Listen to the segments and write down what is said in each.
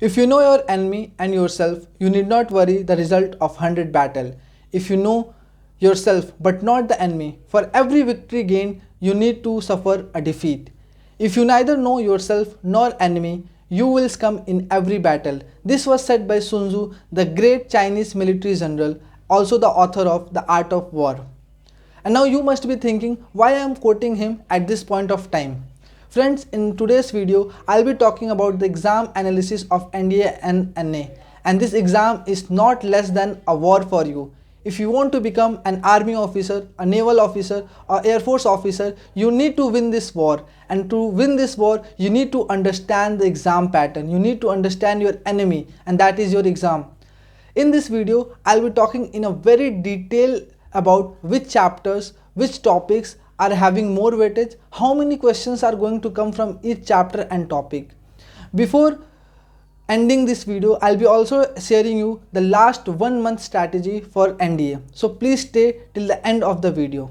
If you know your enemy and yourself, you need not worry the result of 100 battle. If you know yourself but not the enemy, for every victory gained, you need to suffer a defeat. If you neither know yourself nor enemy, you will succumb in every battle. This was said by Sun Tzu, the great Chinese military general, also the author of The Art of War. And now you must be thinking why I am quoting him at this point of time. Friends, in today's video, I'll be talking about the exam analysis of NDA and NA. And this exam is not less than a war for you. If you want to become an army officer, a naval officer, or air force officer, you need to win this war. And to win this war, you need to understand the exam pattern. You need to understand your enemy, and that is your exam. In this video, I'll be talking in a very detail about which chapters, which topics are having more weightage, how many questions are going to come from each chapter and topic. Before ending this video, I'll be also sharing you the last 1 month strategy for NDA. So please stay till the end of the video.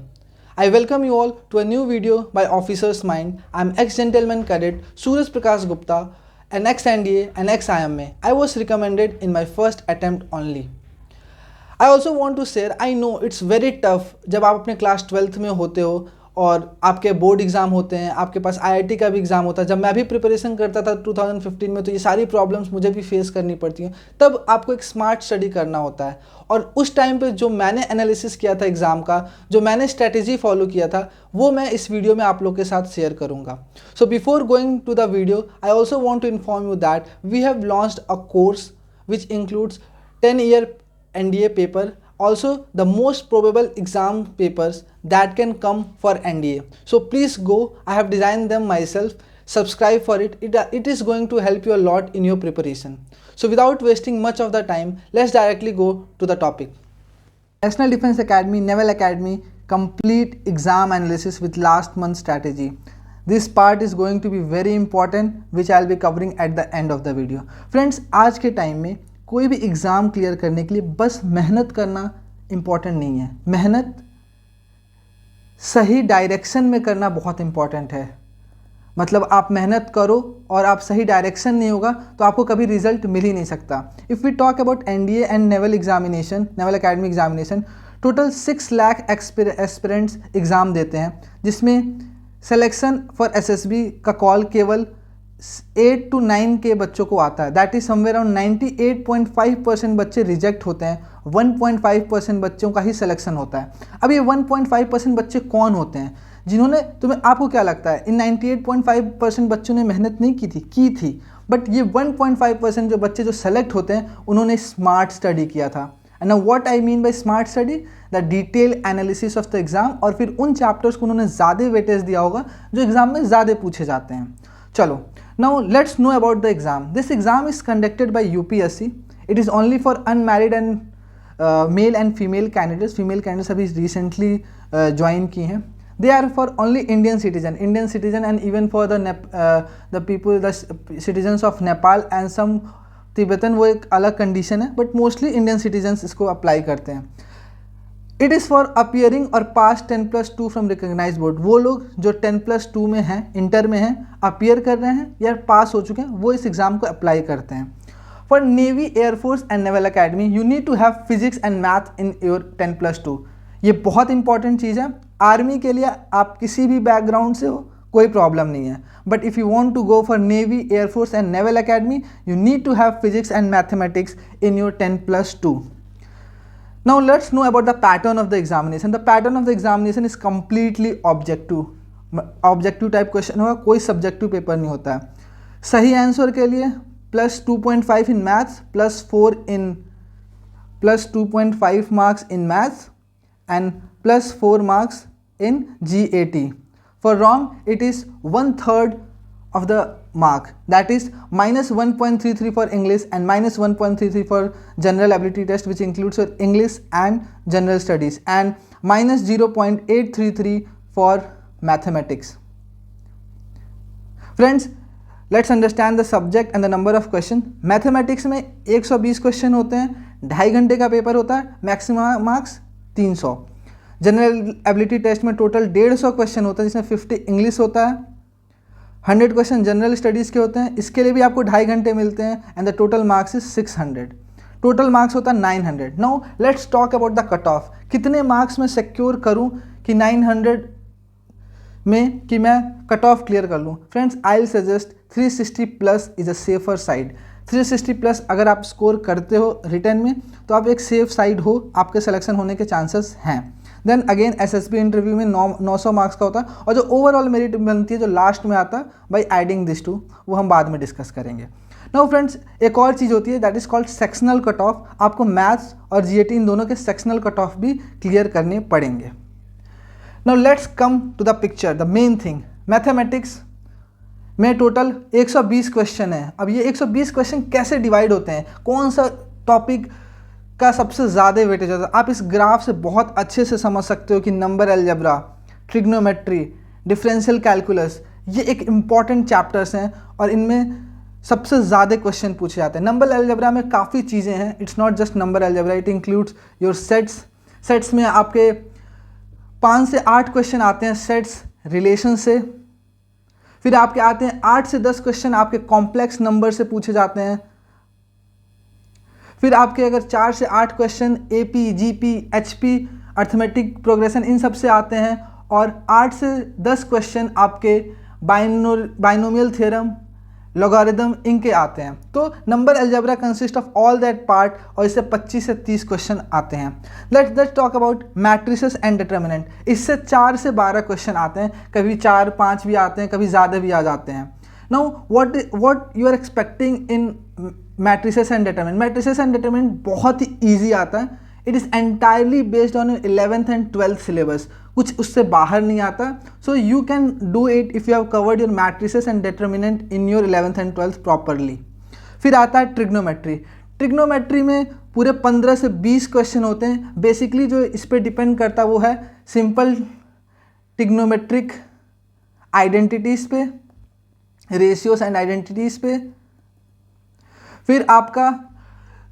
I welcome you all to a new video by Officer's Mind. I'm ex-gentleman cadet Suraj Prakash Gupta, an ex-NDA and ex-IMA. I was recommended in my first attempt only. I also want to share, I know it's very tough जब आप अपने class 12th में होते हो और आपके board exam होते हैं, आपके पास IIT का भी एग्ज़ाम होता है. जब मैं भी प्रिपरेशन करता था 2015 में, तो ये सारी प्रॉब्लम्स मुझे भी फेस करनी पड़ती हैं. तब आपको एक स्मार्ट स्टडी करना होता है. और उस टाइम पे जो मैंने एनालिसिस किया था एग्ज़ाम का, जो मैंने स्ट्रेटेजी फॉलो किया था, वो मैं इस वीडियो में आप लोग के साथ शेयर करूँगा. So before going to the video, I also want to inform you that we have launched a course which includes 10-year NDA paper, also the most probable exam papers that can come for NDA. So please go, I have designed them myself. Subscribe for it. It is going to help you a lot in your preparation. So without wasting much of the time, let's directly go to the topic. National Defense Academy, Naval Academy, complete exam analysis with last month strategy. This part is going to be very important, which I'll be covering at the end of the video. Friends, आज के time में कोई भी exam clear करने के लिए बस मेहनत करना इम्पॉर्टेंट नहीं है. मेहनत सही डायरेक्शन में करना बहुत इम्पॉर्टेंट है. मतलब आप मेहनत करो और आप सही डायरेक्शन नहीं होगा तो आपको कभी रिजल्ट मिल ही नहीं सकता. If we talk about NDA and naval examination, naval academy examination, total 6 lakh aspirants exam देते हैं, जिसमें सिलेक्शन फॉर SSB का कॉल केवल 8 to 9 के बच्चों को आता है. दैट इज समवेयर अराउंड 98.5% बच्चे रिजेक्ट होते हैं. 1.5% बच्चों का ही सिलेक्शन होता है. अब ये 1.5% बच्चे कौन होते हैं जिन्होंने, तुम्हें आपको क्या लगता है, इन 98.5% बच्चों ने मेहनत नहीं की थी, बट ये 1.5% जो बच्चे जो सेलेक्ट होते हैं उन्होंने स्मार्ट स्टडी किया था. And now what I mean by smart study, the detail analysis of the exam, और फिर उन चैप्टर्स को उन्होंने ज़्यादा वेटेज दिया होगा जो एग्जाम में ज़्यादा पूछे जाते हैं. चलो, now let's know about the exam. This exam is conducted by UPSC. It is only for unmarried and male and female candidates. Female candidates अभी recently join की हैं. They are for only Indian citizen, and even for the people, the citizens of Nepal and some Tibetan, वो एक अलग condition है, but mostly Indian citizens इसको apply करते हैं. इट इज़ फॉर अपियरिंग और पास 10+2 फ्रॉम रिकग्नाइज बोर्ड. वो लोग जो 10+2 में हैं, इंटर में हैं, अपियर कर रहे हैं या पास हो चुके हैं, वो इस एग्ज़ाम को अप्लाई करते हैं. For navy, air force and naval academy, you need to have physics and math in your 10+2. ये बहुत इंपॉर्टेंट चीज़ है. आर्मी के लिए आप किसी भी बैकग्राउंड से हो, कोई प्रॉब्लम नहीं है, but if you want to go for navy, air force and naval academy, you need to have physics and mathematics in your 10+2. Now let's know about the pattern of the examination. The pattern of the examination is completely objective. Objective type question होगा, कोई subjective paper नहीं होता है. सही answer के लिए +2.5 in maths, +2.5 marks in maths, and +4 marks in GAT. For wrong, it is 1/3 of the mark, that is -1.33 for English and -1.33 for general ability test, which includes your English and general studies, and -0.833 for mathematics. Friends, let's understand the subject and the number of question. Mathematics में 120 question होते हैं, 2.5 घंटे का paper होता है, maximum marks 300. General ability test में टोटल 150 question होता है, जिसमें 50 इंग्लिश होता है, 100 क्वेश्चन जनरल स्टडीज़ के होते हैं, इसके लिए भी आपको 2.5 घंटे मिलते हैं and the total marks is 600। Total marks होता है 900। Now let's talk about the cut off. कितने मार्क्स मैं सिक्योर करूं कि 900 में कि मैं कट ऑफ क्लियर कर लूं? Friends, I will suggest 360 plus is a safer side. 360 plus अगर आप स्कोर करते हो रिटर्न में तो आप एक सेफ साइड हो, आपके सिलेक्शन होने के चांसेस हैं। देन अगेन एसएसबी इंटरव्यू में 900 मार्क्स का होता है और जो ओवरऑल मेरिट बनती है जो लास्ट में आता है बाई एडिंग दिस टू, वो हम बाद में डिस्कस करेंगे। नाउ फ्रेंड्स, एक और चीज़ होती है that is called sectional cut off. आपको मैथ्स और जीएटी इन दोनों के सेक्शनल कट ऑफ भी क्लियर करने पड़ेंगे। Now let's come to the picture, the main thing. Mathematics में टोटल 120 क्वेश्चन है। अब ये 120 क्वेश्चन कैसे डिवाइड होते हैं, कौन सा टॉपिक का सबसे ज़्यादा वेटेज होता है, आप इस ग्राफ से बहुत अच्छे से समझ सकते हो कि number algebra, trigonometry, differential calculus, ये एक इम्पॉर्टेंट चैप्टर्स हैं और इनमें सबसे ज़्यादा क्वेश्चन पूछे जाते हैं। नंबर अलजेब्रा में काफ़ी चीज़ें हैं, it's not just number algebra, it includes your sets. Sets में आपके 5 से 8 क्वेश्चन आते हैं सेट्स रिलेशन से। फिर आपके आते हैं 8 से 10 क्वेश्चन आपके कॉम्प्लेक्स नंबर से पूछे जाते हैं। फिर आपके अगर 4 से 8 question AP, GP, HP, arithmetic progression in सब से आते हैं और 8 से 10 क्वेश्चन आपके बाइनोमियल थ्योरम, लॉगरिथम इनके आते हैं। तो number algebra consist of all that part और इससे 25 से 30 क्वेश्चन आते हैं। Let's talk about matrices and determinant. इससे 4 से 12 क्वेश्चन आते हैं, कभी 4, 5 भी आते हैं, कभी ज़्यादा भी आ जाते हैं। Now what you are expecting in matrices and determinant? Matrices and determinant बहुत ही ईजी आता है। It is entirely based on 11th and 12th syllabus, कुछ उससे बाहर नहीं आता। So you can do it if you have covered your matrices and determinant in your 11th and 12th properly. फिर आता है ट्रिग्नोमेट्री। ट्रिग्नोमेट्री में पूरे 15 से 20 क्वेश्चन होते हैं। बेसिकली जो इस पर डिपेंड करता वो है सिंपल ट्रिग्नोमेट्रिक आइडेंटिटीज़ पे, रेशियोज एंड आइडेंटिटीज़ पे। फिर आपका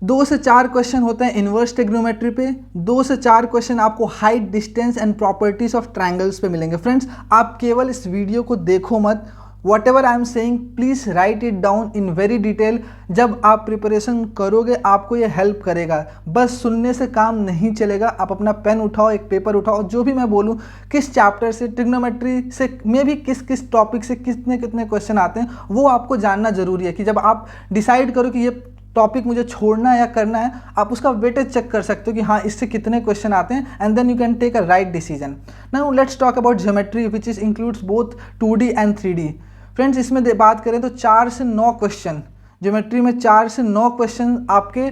2 से 4 क्वेश्चन होते हैं इन्वर्स ट्रिग्नोमेट्री पे। 2 से 4 क्वेश्चन आपको height, distance and properties of triangles पे मिलेंगे। फ्रेंड्स, आप केवल इस वीडियो को देखो मत, what ever I am saying please write it down in very detail. जब आप प्रिपरेशन करोगे आपको ये हेल्प करेगा। बस सुनने से काम नहीं चलेगा, आप अपना पेन उठाओ, एक पेपर उठाओ, जो भी मैं बोलूँ, किस चैप्टर से, ट्रिग्नोमेट्री से में भी किस किस टॉपिक से कितने कितने क्वेश्चन आते हैं, वो आपको जानना जरूरी है कि जब आप डिसाइड करो कि ये टॉपिक मुझे छोड़ना है या करना है, आप उसका वेटेज चेक कर सकते हो कि हाँ इससे कितने क्वेश्चन आते हैं and then you can take a right decision. Now let's talk about geometry which is includes both 2D and 3D। Friends, इसमें बात करें तो 4 से 9 क्वेश्चन, ज्योमेट्री में 4 से 9 क्वेश्चन आपके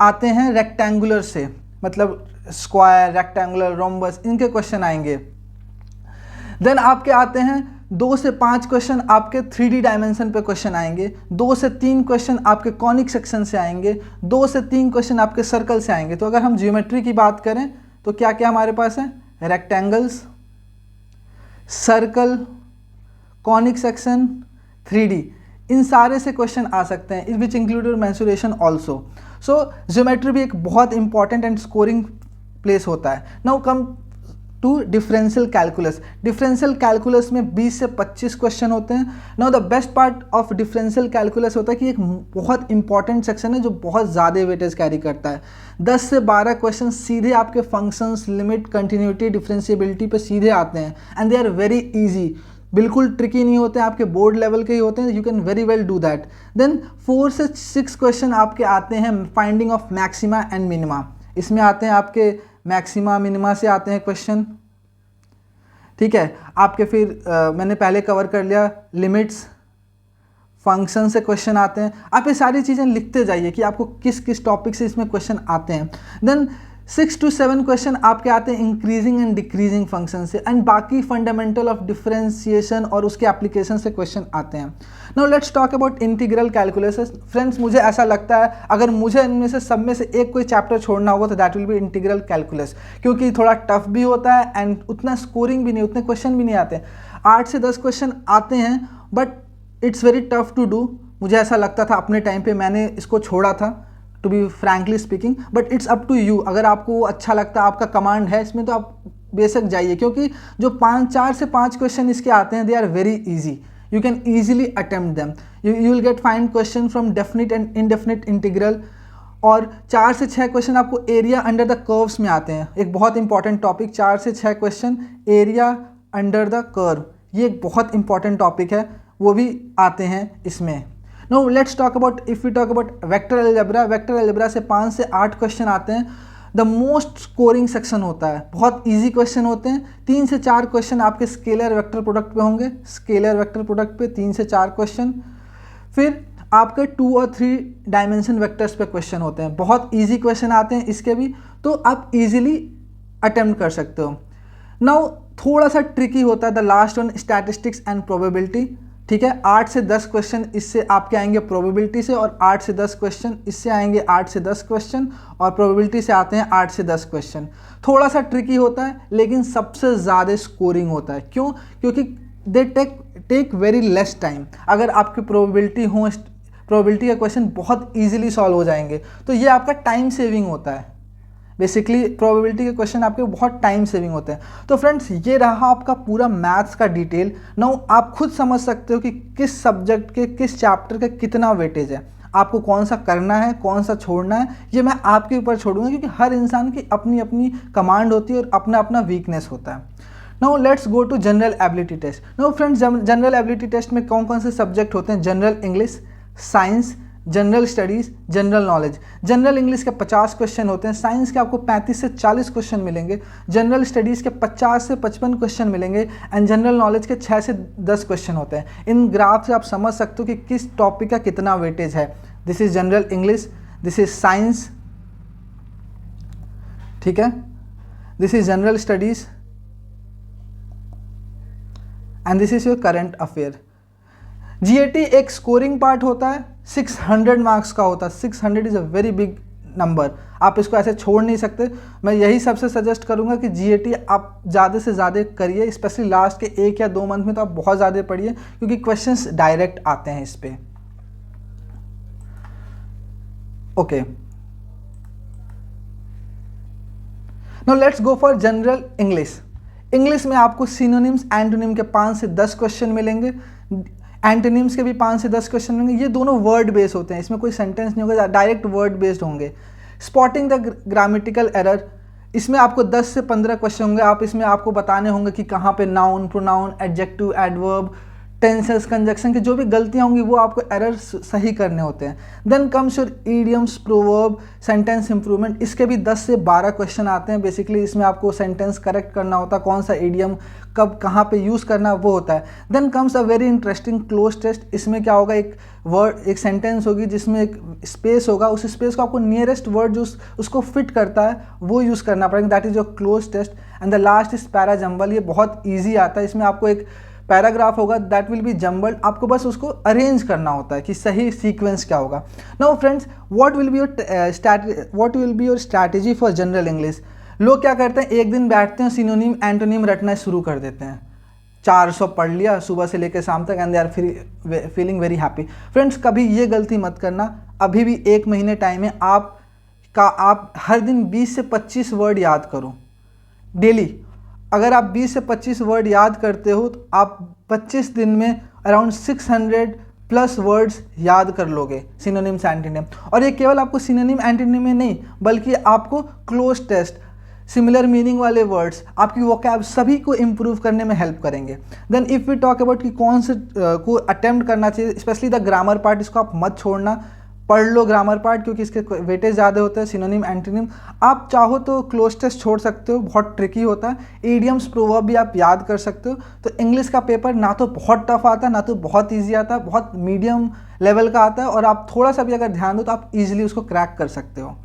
आते हैं रेक्टेंगुलर से, मतलब स्क्वायर, रेक्टेंगुलर, रोम्बस, इनके क्वेश्चन आएंगे। देन आपके आते हैं 2 से 5 क्वेश्चन आपके 3D डायमेंशन पे क्वेश्चन आएंगे। 2 से 3 क्वेश्चन आपके कॉनिक सेक्शन से आएंगे। 2 से 3 क्वेश्चन आपके सर्कल से आएंगे। तो अगर हम ज्योमेट्री की बात करें तो क्या क्या हमारे पास है? Rectangles, circle, conic section, 3D, इन सारे से क्वेश्चन आ सकते हैं, which include your mensuration also. So geometry भी एक बहुत इंपॉर्टेंट एंड स्कोरिंग प्लेस होता है। Now come to differential calculus. Differential calculus में 20 से 25 क्वेश्चन होते हैं। Now the best part of differential calculus होता है कि एक बहुत इंपॉर्टेंट सेक्शन है जो बहुत ज़्यादा वेटेज कैरी करता है। 10 से 12 क्वेश्चन सीधे आपके फंक्शंस, लिमिट, कंटिन्यूटी, डिफरेंशिएबिलिटी पे सीधे आते हैं and they are very easy, बिल्कुल ट्रिकी नहीं होते हैं, आपके बोर्ड लेवल के ही होते हैं। You can very well do that. Then 4 से 6 क्वेश्चन आपके आते हैं finding of maxima and minima. इसमें आते हैं आपके मैक्सिमा, मिनिमा से आते हैं क्वेश्चन, ठीक है। आपके फिर मैंने पहले कवर कर लिया लिमिट्स, फंक्शन से क्वेश्चन आते हैं। आप ये सारी चीज़ें लिखते जाइए कि आपको किस किस टॉपिक से इसमें क्वेश्चन आते हैं। देन 6 to 7 क्वेश्चन आपके आते हैं इंक्रीजिंग एंड डिक्रीजिंग फंक्शन से एंड बाकी फंडामेंटल ऑफ डिफरेंशिएशन और उसके एप्लीकेशन से क्वेश्चन आते हैं। Now let's talk about integral calculus. Friends, मुझे ऐसा लगता है अगर मुझे इनमें से सब में से एक कोई चैप्टर छोड़ना होगा तो that will be integral calculus, क्योंकि थोड़ा टफ भी होता है एंड उतना स्कोरिंग भी नहीं, उतने क्वेश्चन भी नहीं आते। 8 से 10 क्वेश्चन आते हैं but it's very tough to do. मुझे ऐसा लगता था अपने टाइम पे, मैंने इसको छोड़ा था to be frankly speaking, but it's up to you. अगर आपको अच्छा लगता है, आपका कमांड है इसमें, तो आप बेशक जाइए, क्योंकि जो 4 से 5 क्वेश्चन इसके आते हैं they are very easy. you can easily attempt them. You will get find question from definite and indefinite integral, और 4 से 6 क्वेश्चन आपको एरिया अंडर द कर्व्स में आते हैं. एक बहुत इंपॉर्टेंट टॉपिक, 4 से 6 question area under the curve, ये एक बहुत इंपॉर्टेंट टॉपिक है, वो भी आते हैं इसमें. No let's talk about, if we talk about vector algebra. Vector algebra से 5 से 8 क्वेश्चन आते हैं. द मोस्ट स्कोरिंग सेक्शन होता है, बहुत इजी क्वेश्चन होते हैं. 3 से 4 क्वेश्चन आपके स्केलर वेक्टर प्रोडक्ट पे होंगे, स्केलर वेक्टर प्रोडक्ट पे 3 से 4 क्वेश्चन. फिर आपके 2 और 3 डायमेंशन वेक्टर्स पे क्वेश्चन होते हैं, बहुत इजी क्वेश्चन आते हैं इसके भी, तो आप इजीली अटेम्प्ट कर सकते हो. नाउ थोड़ा सा ट्रिकी होता है the last one, statistics and probability. ठीक है, 8 से 10 क्वेश्चन इससे आपके आएंगे प्रोबेबिलिटी से, और 8 से 10 क्वेश्चन इससे आएंगे, 8 से 10 क्वेश्चन, और प्रोबेबिलिटी से आते हैं 8 से 10 क्वेश्चन. थोड़ा सा ट्रिकी होता है लेकिन सबसे ज़्यादा स्कोरिंग होता है. क्यों? क्योंकि they take very less time. अगर आपकी प्रोबेबिलिटी का क्वेश्चन बहुत ईजिली सॉल्व हो जाएंगे, तो ये आपका टाइम सेविंग होता है. बेसिकली प्रोबेबिलिटी के क्वेश्चन आपके बहुत टाइम सेविंग होते हैं. तो फ्रेंड्स, ये रहा आपका पूरा मैथ्स का डिटेल. नाउ आप खुद समझ सकते हो कि किस सब्जेक्ट के, किस चैप्टर का कितना वेटेज है, आपको कौन सा करना है, कौन सा छोड़ना है, ये मैं आपके ऊपर छोड़ूंगा, क्योंकि हर इंसान की अपनी अपनी कमांड होती है और अपना अपना वीकनेस होता है. Now let's go to general ability test. Now friends, general ability test में कौन कौन से सब्जेक्ट होते हैं? General English, science, general studies, general knowledge. General English के 50 क्वेश्चन होते हैं, साइंस के आपको 35 से 40 क्वेश्चन मिलेंगे, जनरल स्टडीज़ के 50 से 55 क्वेश्चन मिलेंगे, एंड जनरल नॉलेज के 6 से 10 क्वेश्चन होते हैं. इन ग्राफ से आप समझ सकते हो कि किस टॉपिक का कितना वेटेज है. This is general English, this is science, ठीक है, this is general studies, and this is your current affair. GAT एक स्कोरिंग पार्ट होता है, 600 मार्क्स का होता है. 600 is a very big number, आप इसको ऐसे छोड़ नहीं सकते. मैं यही सबसे सजेस्ट करूंगा कि जीएटी आप ज़्यादा से ज़्यादा करिए, स्पेशली लास्ट के 1 या 2 मंथ में तो आप बहुत ज़्यादा पढ़िए, क्योंकि क्वेश्चंस डायरेक्ट आते हैं इस पे. Okay, now let's go for general English. English में आपको सिनोनिम्स, एंटोनिम के 5 से 10 क्वेश्चन मिलेंगे, एंटोनिम्स के भी 5 से 10 क्वेश्चन होंगे. ये दोनों वर्ड बेस्ड होते हैं, इसमें कोई सेंटेंस नहीं होगा, डायरेक्ट वर्ड बेस्ड होंगे. स्पॉटिंग द ग्रामेटिकल एरर, इसमें आपको 10 से 15 क्वेश्चन होंगे. आप इसमें आपको बताने होंगे कि कहाँ पे noun, pronoun, adjective, adverb, tenses, conjunction की जो भी गलतियाँ होंगी वो आपको एरर सही करने होते हैं. Then comes your idioms, proverb, sentence improvement. इसके भी 10 से 12 क्वेश्चन आते हैं. बेसिकली इसमें आपको सेंटेंस करेक्ट करना होता है, कौन सा ईडियम कब कहाँ पे यूज़ करना वो होता है. Then comes a very interesting cloze test. इसमें क्या होगा, एक वर्ड, एक सेंटेंस होगी जिसमें एक स्पेस होगा, उस स्पेस को आपको नियरेस्ट वर्ड जो उसको फिट करता है वो यूज़ करना पड़ेगा. That is your cloze test. And the last is para jumble. ये बहुत ईजी आता है. इसमें आपको एक पैराग्राफ होगा, दैट विल बी जम्बल्ड, आपको बस उसको अरेंज करना होता है कि सही सीक्वेंस क्या होगा. Now friends, what will be your strategy for general English. लोग क्या करते हैं, एक दिन बैठते हैं, सिनोनिम एंटोनिम रटना शुरू कर देते हैं, 400 पढ़ लिया सुबह से लेकर शाम तक, and they are feeling very happy. Friends, कभी ये गलती मत करना. अभी भी 1 महीने टाइम है. आप हर दिन 20 से 25 वर्ड याद करो डेली. अगर आप 20 से 25 वर्ड याद करते हो तो आप 25 दिन में अराउंड 600 प्लस वर्ड्स याद कर लोगे, सिनोनिम्स, एंटोनिम. और ये केवल आपको सिनोनिम, एंटोनिम में नहीं, बल्कि आपको क्लोज टेस्ट, सिमिलर मीनिंग वाले वर्ड्स, आपकी वोकैब सभी को इम्प्रूव करने में हेल्प करेंगे. Then if we talk about कि कौन से को अटेम्प्ट करना चाहिए, स्पेशली द ग्रामर पार्ट, इसको आप मत छोड़ना, पढ़ लो ग्रामर पार्ट, क्योंकि इसके वेटेज ज़्यादा होते हैं. सिनोनिम, एंटोनिम आप चाहो तो क्लोज टेस्ट छोड़ सकते हो, बहुत ट्रिकी होता है. ईडियम्स, प्रोवर्ब भी आप याद कर सकते हो. तो इंग्लिश का पेपर ना तो बहुत टफ आता है, ना तो बहुत ईजी आता है, बहुत मीडियम लेवल का आता है, और आप थोड़ा सा भी अगर ध्यान दो तो आप ईजिली उसको क्रैक कर सकते हो.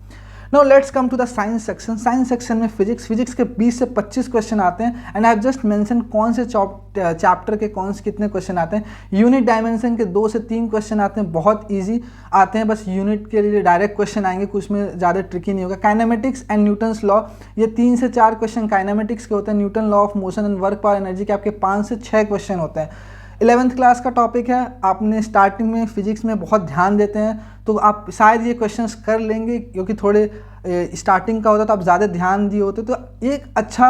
Now let's come to the science section. Science section में फिजिक्स के 20 से 25 क्वेश्चन आते हैं. And I have just mention कौन से चैप्टर के कौन से कितने क्वेश्चन आते हैं. यूनिट डायमेंशन के 2 से 3 क्वेश्चन आते हैं, बहुत इजी आते हैं. बस यूनिट के लिए डायरेक्ट क्वेश्चन आएंगे, कुछ में ज़्यादा ट्रिकी नहीं होगा. काइनेमेटिक्स एंड न्यूटन्स लॉ, ये 3 से 4 क्वेश्चन काइनेमेटिक्स के होते हैं. Newton law of motion and work power energy के आपके 5 से 6 क्वेश्चन होते हैं. 11th क्लास का टॉपिक है, आपने स्टार्टिंग में फिजिक्स में बहुत ध्यान देते हैं तो आप शायद ये क्वेश्चंस कर लेंगे, क्योंकि थोड़े स्टार्टिंग का होता है तो आप ज़्यादा ध्यान दिए होते. तो एक अच्छा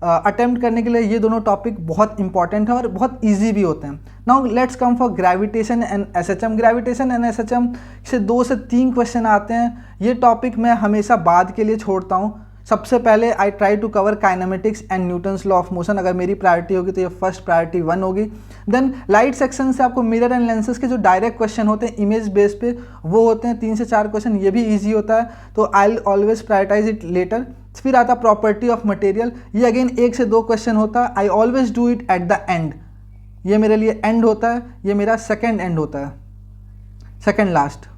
अटेम्प्ट करने के लिए ये दोनों टॉपिक बहुत इंपॉर्टेंट है और बहुत ईजी भी होते हैं। Now let's come for gravitation and SHM. Gravitation and SHM से 2 से 3 क्वेश्चन आते हैं। ये टॉपिक मैं हमेशा बाद के लिए छोड़ता हूँ। सबसे पहले I try to cover kinematics and Newton's law of motion. अगर मेरी प्रायोरिटी होगी तो ये फर्स्ट प्रायोरिटी 1 होगी। देन लाइट सेक्शन से आपको मिरर एंड लेंसेज के जो डायरेक्ट क्वेश्चन होते हैं इमेज बेस पे, वो होते हैं 3 से 4 क्वेश्चन, ये भी ईजी होता है, तो I always prioritize it later. फिर आता प्रॉपर्टी ऑफ मटेरियल, ये अगेन 1 से 2 क्वेश्चन होता है। I always do it at the end, ये मेरे लिए एंड होता है, ये मेरा सेकेंड एंड होता है, सेकेंड लास्ट।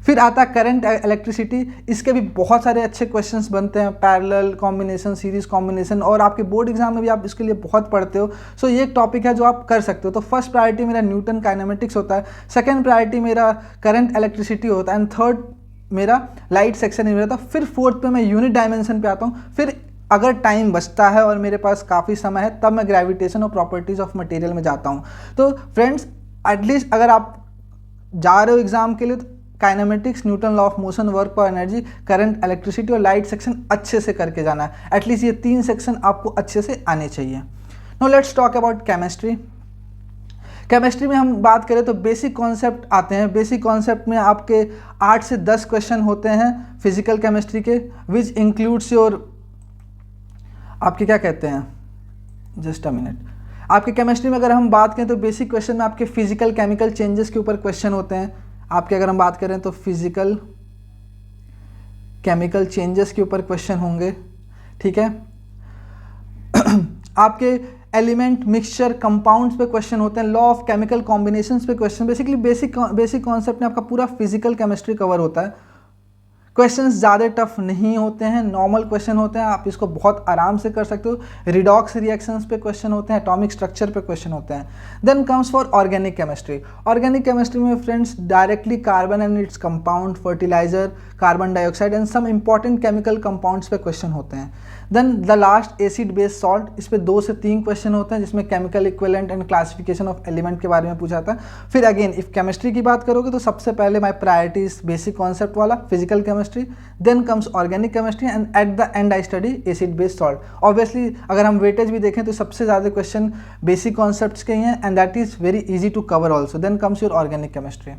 फिर आता है करंट इलेक्ट्रिसिटी, इसके भी बहुत सारे अच्छे क्वेश्चंस बनते हैं, पैरेलल कॉम्बिनेशन, सीरीज कॉम्बिनेशन, और आपके बोर्ड एग्जाम में भी आप इसके लिए बहुत पढ़ते हो। सो ये एक टॉपिक है जो आप कर सकते हो। तो फर्स्ट प्रायोरिटी मेरा न्यूटन काइनेमेटिक्स होता है, सेकंड प्रायोरिटी मेरा करंट इलेक्ट्रिसिटी होता है, एंड थर्ड मेरा लाइट सेक्शन ही रहता है। फिर फोर्थ पे मैं यूनिट डायमेंशन पे आता हूँ। फिर अगर टाइम बचता है और मेरे पास काफ़ी समय है तब मैं ग्रेविटेशन और प्रॉपर्टीज़ ऑफ मटेरियल में जाता हूँ। तो फ्रेंड्स एटलीस्ट अगर आप जा रहे हो एग्जाम के लिए तो kinematics, Newton law of motion, work पर एनर्जी, करंट इलेक्ट्रिसिटी और लाइट सेक्शन अच्छे से करके जाना है। एटलीस्ट ये 3 सेक्शन आपको अच्छे से आने चाहिए। Now let's talk about chemistry. Chemistry में हम बात करें तो बेसिक कॉन्सेप्ट आते हैं। बेसिक कॉन्सेप्ट में आपके 8 से 10 क्वेश्चन होते हैं फिजिकल केमिस्ट्री के, विच इंक्लूड्स योर, आपके क्या कहते हैं, जस्ट अ मिनट, आपके केमिस्ट्री में अगर हम बात करें तो बेसिक क्वेश्चन में आपके फिजिकल केमिकल चेंजेस के ऊपर क्वेश्चन होते हैं। आपके अगर हम बात करें तो फिजिकल केमिकल चेंजेस के ऊपर क्वेश्चन होंगे, ठीक है। आपके एलिमेंट, मिक्सचर, कंपाउंड्स पे क्वेश्चन होते हैं, लॉ ऑफ केमिकल कॉम्बिनेशंस पे क्वेश्चन। बेसिकली बेसिक कॉन्सेप्ट में आपका पूरा फिजिकल केमिस्ट्री कवर होता है। क्वेश्चंस ज़्यादा टफ नहीं होते हैं, नॉर्मल क्वेश्चन होते हैं, आप इसको बहुत आराम से कर सकते हो। रिडॉक्स रिएक्शंस पे क्वेश्चन होते हैं, एटॉमिक स्ट्रक्चर पे क्वेश्चन होते हैं। Then comes for organic chemistry. Organic chemistry में friends directly carbon and its compound, fertilizer, carbon dioxide and some important chemical compounds पे क्वेश्चन होते हैं। Then the last acid base salt, इस पे 2 से 3 क्वेश्चन होते हैं जिसमें chemical equivalent and classification of element के बारे में पूछा था। फिर अगेन इफ केमिस्ट्री की बात करोगे तो सबसे पहले माई प्रायोरिटीज बेसिक कॉन्सेप्ट वाला physical chemistry, then comes organic chemistry and at the end I study acid base salt. Obviously अगर हम वेटेज भी देखें तो सबसे ज़्यादा क्वेश्चन बेसिक कॉन्सेप्ट्स के ही हैं and that is very easy to cover also. Then comes your organic chemistry.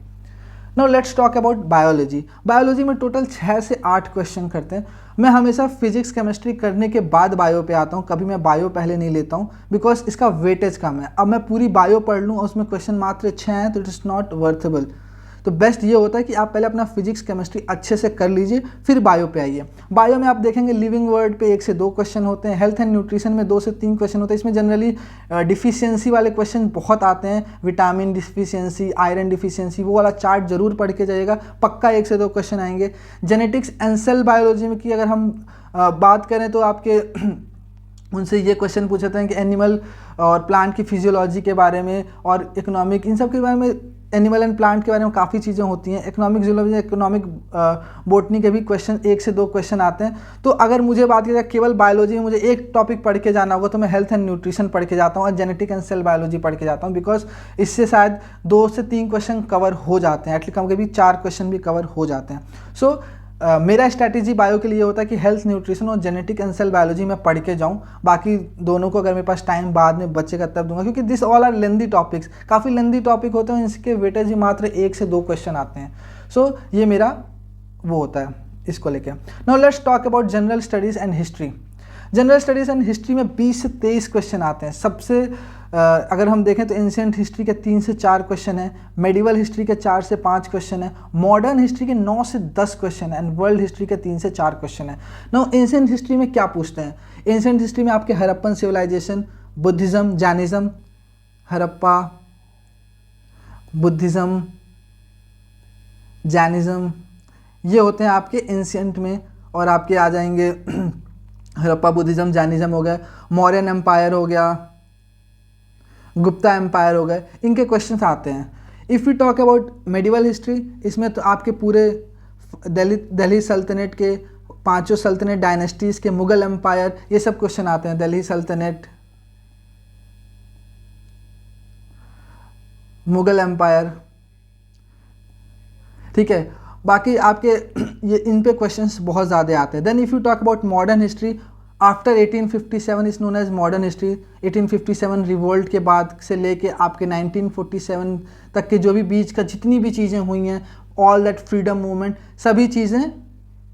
Now let's talk about biology. Biology में टोटल 6 से 8 क्वेश्चन करते हैं। मैं हमेशा फिजिक्स केमिस्ट्री करने के बाद बायो पे आता हूँ, कभी मैं बायो पहले नहीं लेता हूँ बिकॉज इसका वेटेज कम है। अब मैं पूरी बायो पढ़ लूँ और उसमें क्वेश्चन मात्र 6 हैं तो इट इज़ नॉट वर्थेबल। तो बेस्ट ये होता है कि आप पहले अपना फिजिक्स केमिस्ट्री अच्छे से कर लीजिए फिर बायो पे आइए। बायो में आप देखेंगे लिविंग वर्ल्ड पे 1 से 2 क्वेश्चन होते हैं, हेल्थ एंड न्यूट्रिशन में 2 से 3 क्वेश्चन होते हैं। इसमें जनरली डिफिशियंसी वाले क्वेश्चन बहुत आते हैं, विटामिन डिफिशियंसी, आयरन डिफिशियंसी, वो वाला चार्ट जरूर पढ़ के जाइएगा, पक्का 1 से 2 क्वेश्चन आएंगे। जेनेटिक्स एंड सेल बायोलॉजी में की अगर हम बात करें तो आपके उनसे ये क्वेश्चन पूछते हैं कि एनिमल और प्लांट की फिजियोलॉजी के बारे में और इकोनॉमिक, इन सब के बारे में, एनिमल एंड प्लांट के बारे में काफ़ी चीज़ें होती हैं। इकोनॉमिक जियोलॉजी, इकोनॉमिक बोटनी के भी क्वेश्चन 1 से 2 क्वेश्चन आते हैं। तो अगर मुझे बात की जाए केवल बायोलॉजी में मुझे एक टॉपिक पढ़ के जाना होगा तो मैं हेल्थ एंड न्यूट्रिशन पढ़ के जाता हूँ और जेनेटिक एंड सेल बायोलॉजी पढ़ के जाता हूँ बिकॉज इससे शायद 2 से 3 क्वेश्चन कवर हो जाते हैं, एटलीस्ट कभी कभी 4 क्वेश्चन भी कवर हो जाते हैं। सो मेरा स्ट्रैटेजी बायो के लिए होता है कि हेल्थ न्यूट्रिशन और जेनेटिक एंड सेल बायोलॉजी में पढ़ के जाऊँ, बाकी दोनों को अगर मेरे पास टाइम बाद में बचेगा तब दूंगा, क्योंकि this all are lengthy topics, काफ़ी लेंदी टॉपिक होते हैं, इसके वेटेज ही मात्र 1 से 2 क्वेश्चन आते हैं। सो ये मेरा वो होता है इसको लेके। Now let's talk about general studies and history. General studies and history में 20 से 23 क्वेश्चन आते हैं। सबसे अगर हम देखें तो एंशिएंट हिस्ट्री के 3 से 4 क्वेश्चन हैं, मेडिवल हिस्ट्री के 4 से 5 क्वेश्चन हैं, मॉडर्न हिस्ट्री के 9 से 10 क्वेश्चन हैं एंड वर्ल्ड हिस्ट्री के 3 से 4 क्वेश्चन हैं। नाउ एंशिएंट हिस्ट्री में क्या पूछते हैं? एंशिएंट हिस्ट्री में आपके Harappan civilisation, Buddhism, Jainism, Harappa, Buddhism, Jainism, ये होते हैं आपके एंशिएंट में। और आपके आ जाएंगे हड़प्पा, बुद्धिज़्म, जैनिज़्म हो गए, मौर्यन एम्पायर हो गया, गुप्ता एम्पायर हो गए, इनके क्वेश्चंस आते हैं। If you talk about medieval history, इसमें तो आपके पूरे दिल्ली सल्तनत के 5 सल्तनत डायनेस्टीज़ के, मुगल एम्पायर, ये सब क्वेश्चन आते हैं। दिल्ली सल्तनत, मुगल एम्पायर, ठीक है। बाकी आपके ये इन पे क्वेश्चंस बहुत ज़्यादा आते हैं। Then if you talk about modern history, after 1857 is known as modern history. 1857 revolt के बाद से लेके आपके 1947 तक के जो भी बीच का जितनी भी चीज़ें हुई हैं, ऑल दैट फ्रीडम मूवमेंट, सभी चीज़ें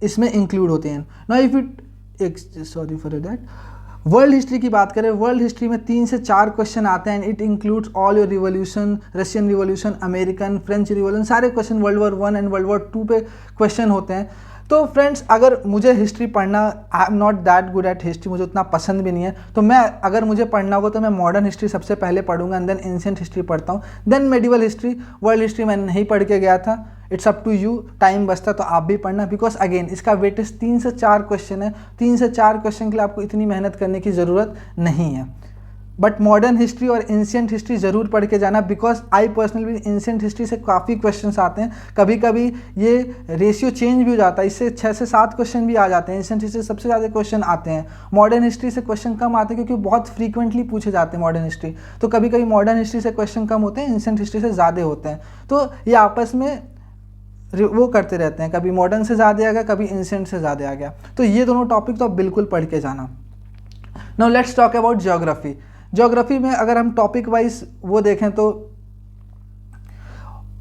इसमें इंक्लूड होती हैं। Now if it sorry for that, world history की बात करें, वर्ल्ड हिस्ट्री में 3 से 4 क्वेश्चन आते हैं। It includes all your revolution, Russian revolution, American, French revolution, सारे question world war 1 and world war 2 पे क्वेश्चन होते हैं। तो फ्रेंड्स, अगर मुझे हिस्ट्री पढ़ना, I am not that good at history, मुझे उतना पसंद भी नहीं है, तो मैं अगर मुझे पढ़ना होगा तो मैं मॉडर्न हिस्ट्री सबसे पहले पढ़ूंगा एंड देन एंशिएंट हिस्ट्री पढ़ता हूँ, then medieval history. World history मैंने नहीं पढ़ के गया था, it's up to you, time बचता तो आप भी पढ़ना, बिकॉज अगेन इसका वेटेज 3 से 4 क्वेश्चन है। 3 से 4 क्वेश्चन के लिए आपको इतनी मेहनत करने की ज़रूरत नहीं है। बट मॉडर्न हिस्ट्री और एंशिएंट हिस्ट्री ज़रूर पढ़ के जाना, because I personally ancient history से काफ़ी क्वेश्चंस आते हैं। कभी कभी ये रेशियो चेंज भी हो जाता है, इससे 6 से 7 क्वेश्चन भी आ जाते हैं। एंशिएंट हिस्ट्री से सबसे ज़्यादा क्वेश्चन आते हैं, मॉडर्न हिस्ट्री से क्वेश्चन कम आते हैं क्योंकि बहुत फ्रीक्वेंटली पूछे जाते हैं मॉडर्न हिस्ट्री। तो कभी कभी मॉडर्न हिस्ट्री से क्वेश्चन कम होते हैं, एंशिएंट हिस्ट्री से ज़्यादा होते हैं। तो ये आपस में वो करते रहते हैं, कभी मॉडर्न से ज़्यादा आ गया, कभी एंशिएंट से ज़्यादा आ गया। तो ये दोनों टॉपिक तो आप बिल्कुल पढ़ के जाना। Now let's talk about geography. Geography में अगर हम टॉपिक वाइज वो देखें तो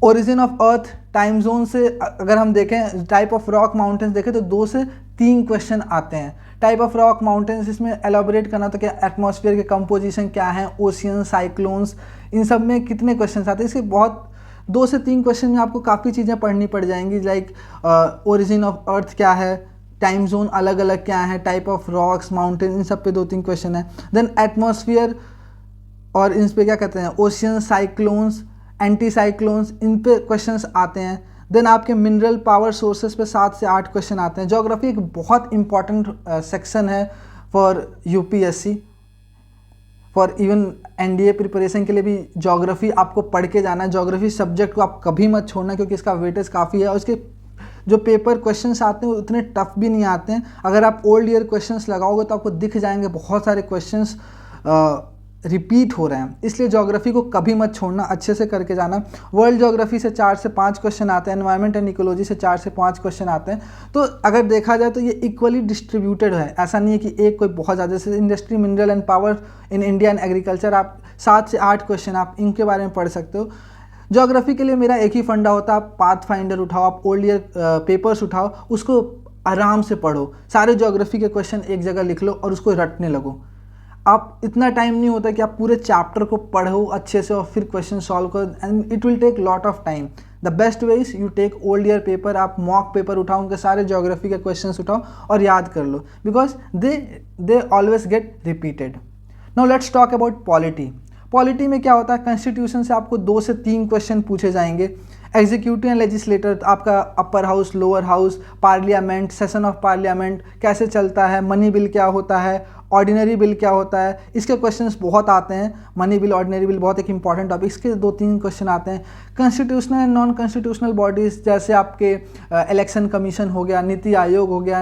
origin of earth, time zone से अगर हम देखें, टाइप ऑफ रॉक माउंटेन्स देखें तो 2 से 3 क्वेश्चन आते हैं। टाइप ऑफ रॉक माउंटेन्स, इसमें एलाबोरेट करना तो क्या एटमॉस्फेयर के कंपोजिशन क्या है, ओशियन, साइक्लोन्स, इन सब में कितने क्वेश्चन आते हैं। इसके बहुत 2 से 3 क्वेश्चन में आपको काफ़ी चीज़ें पढ़नी पड़ जाएंगी, लाइक ओरिजिन ऑफ अर्थ क्या है, टाइम जोन अलग अलग क्या है, टाइप ऑफ रॉक्स, माउंटेन, इन सब पे 2-3 क्वेश्चन है। देन एटमॉस्फेयर और इन पे क्या कहते हैं, ओशियन, साइक्लोन्स, एंटी साइक्लोन्स, इन पे क्वेश्चंस आते हैं। देन आपके मिनरल पावर सोर्सेज पे 7 से 8 क्वेश्चन आते हैं। ज्योग्राफी एक बहुत इंपॉर्टेंट सेक्शन है for UPSC, for even NDA preparation के लिए भी ज्योग्राफी आपको पढ़ के जाना है। ज्योग्राफी सब्जेक्ट को आप कभी मत छोड़ना क्योंकि इसका वेटेज काफ़ी है और इसके जो पेपर क्वेश्चंस आते हैं वो उतने टफ भी नहीं आते हैं। अगर आप ओल्ड ईयर क्वेश्चंस लगाओगे तो आपको दिख जाएंगे बहुत सारे क्वेश्चंस रिपीट हो रहे हैं, इसलिए ज्योग्राफी को कभी मत छोड़ना, अच्छे से करके जाना। वर्ल्ड ज्योग्राफी से 4 से 5 क्वेश्चन आते हैं, एनवायरनमेंट एंड इकोलॉजी से 4 से 5 क्वेश्चन आते हैं। तो अगर देखा जाए तो ये इक्वली डिस्ट्रीब्यूटेड है, ऐसा नहीं है कि एक कोई बहुत ज़्यादा। जैसे industry, mineral and power in India and agriculture, आप 7 से 8 क्वेश्चन आप इनके बारे में पढ़ सकते हो। ज्योग्राफी के लिए मेरा एक ही फंडा होता है, आप पाथ फाइंडर उठाओ, आप ओल्ड ईयर पेपर्स उठाओ, उसको आराम से पढ़ो, सारे ज्योग्राफी के क्वेश्चन एक जगह लिख लो और उसको रटने लगो। आप इतना टाइम नहीं होता कि आप पूरे चैप्टर को पढ़ो अच्छे से और फिर क्वेश्चन सॉल्व करो, and it will take lot of time. The best way is you take old year paper, आप मॉक पेपर उठाओ, उनके सारे ज्योग्राफी के क्वेश्चंस उठाओ और याद कर लो, because they always get repeated. Now let's talk about polity. Polity में क्या होता है, कॉन्स्टिट्यूशन से आपको 2 से 3 क्वेश्चन पूछे जाएंगे। एग्जीक्यूटिव एंड लेजिस्लेटर, आपका upper house, lower house, parliament, session of parliament कैसे चलता है, मनी बिल क्या होता है, ऑर्डिनरी बिल क्या होता है, इसके क्वेश्चंस बहुत आते हैं। मनी बिल, ऑर्डिनरी बिल बहुत एक इंपॉर्टेंट टॉपिक, इसके 2-3 क्वेश्चन आते हैं। Constitutional and non constitutional bodies, जैसे आपके इलेक्शन कमीशन हो गया, नीति आयोग हो गया,